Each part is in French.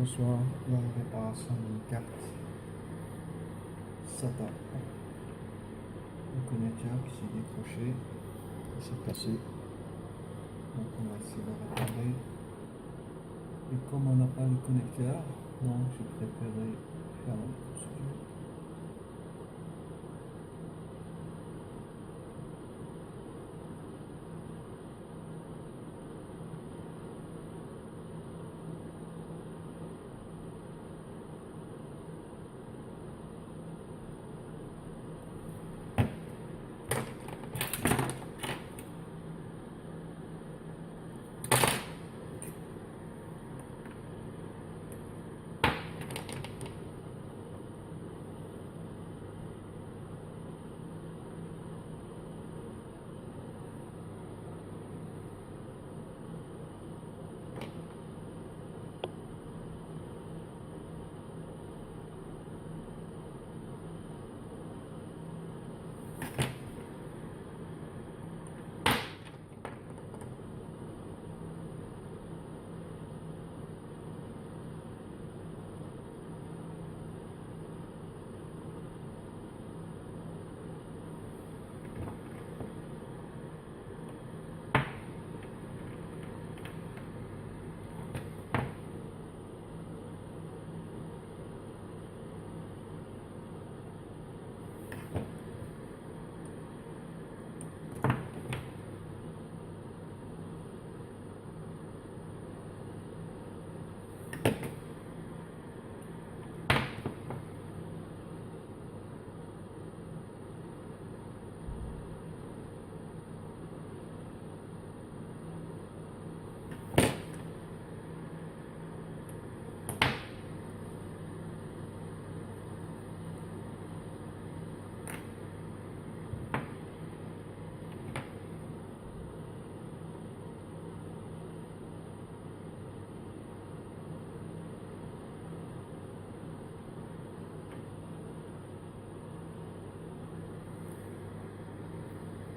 Bonsoir, la réparation d'une carte SATA. Le connecteur qui s'est décroché, qui s'est cassé. Donc on va essayer de réparer. Et comme on n'a pas le connecteur, donc j'ai préféré faire la procédure.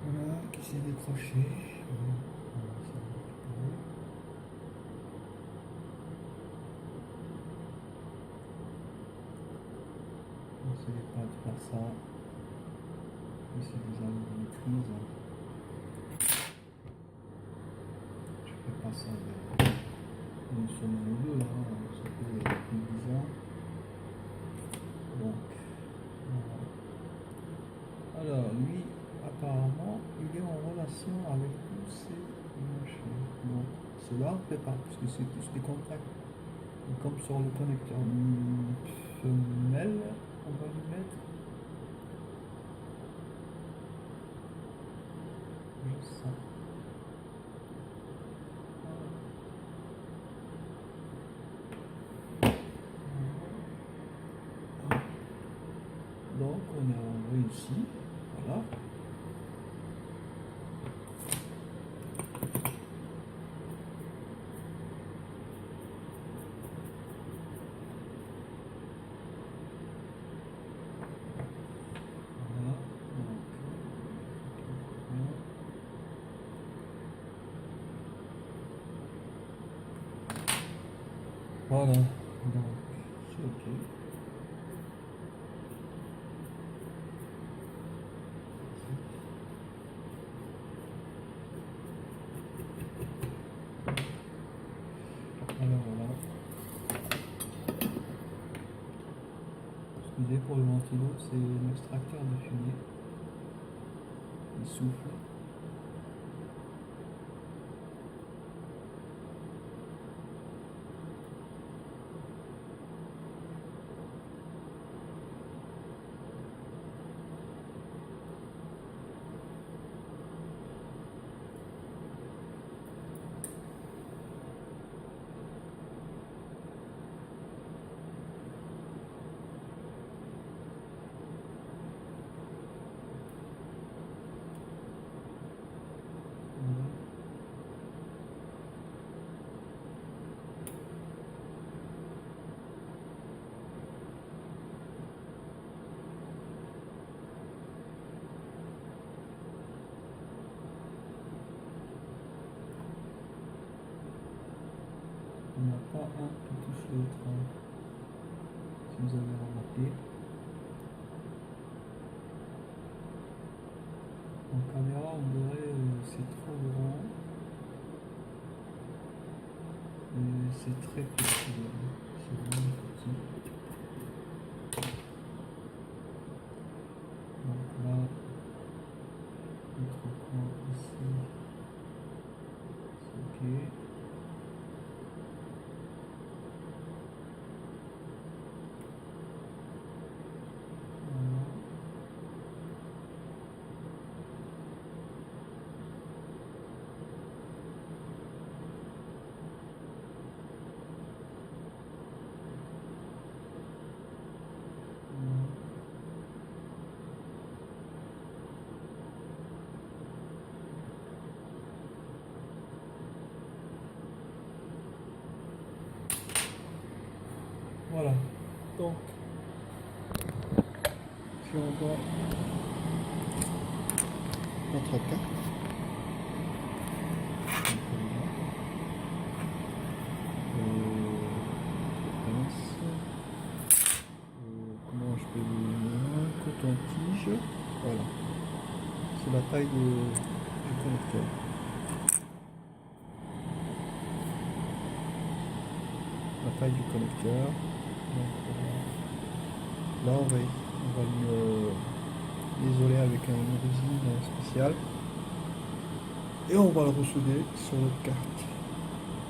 Voilà, qui s'est décroché. N'essayez pas de faire ça. C'est des armes de maîtrise. Je fais pas ça une semaine ou deux, là, ça fait plus de 10 ans. Donc, voilà. Alors, lui, apparemment, il est en relation avec tous ces machins. Donc, cela on ne fait pas, parce que c'est tous des contacts. Et comme sur le connecteur femelle, on va lui mettre juste ça. Donc on a réussi, voilà. Voilà, donc c'est ok. Alors voilà. Excusez pour le ventilo, c'est l'extracteur de fumée. Il souffle. Il n'y en a pas un qui touche autre, hein, si vous avez remarqué. En caméra, on dirait c'est trop grand. Et c'est très petit. Hein. C'est vraiment petit. Donc là, notre coin ici, c'est ok. Voilà. Voilà. Donc, si on voit notre carte, comment je peux dire, coton-tige, voilà, c'est la taille du connecteur. La taille du connecteur. Donc, là on va l'isoler avec une résine spéciale et on va le ressouder sur notre carte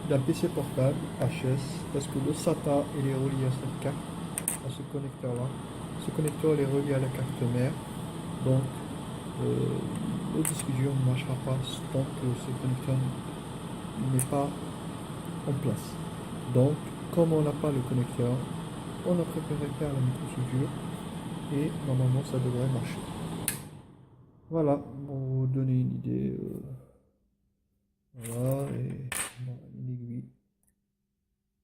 d'un PC portable HS, parce que le SATA il est relié à cette carte, à ce connecteur là. Ce connecteur il est relié à la carte mère, donc le disque dur ne marchera pas tant que ce connecteur n'est pas en place. Donc comme on n'a pas le connecteur, on a préféré faire la microsoudure et normalement ça devrait marcher. Voilà, pour vous donner une idée, voilà, et bon, une aiguille,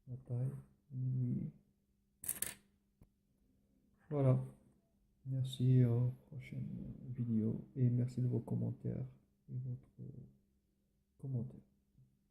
la taille, une aiguille. Voilà, merci aux prochaines vidéos et merci de vos commentaires et votre commentaire.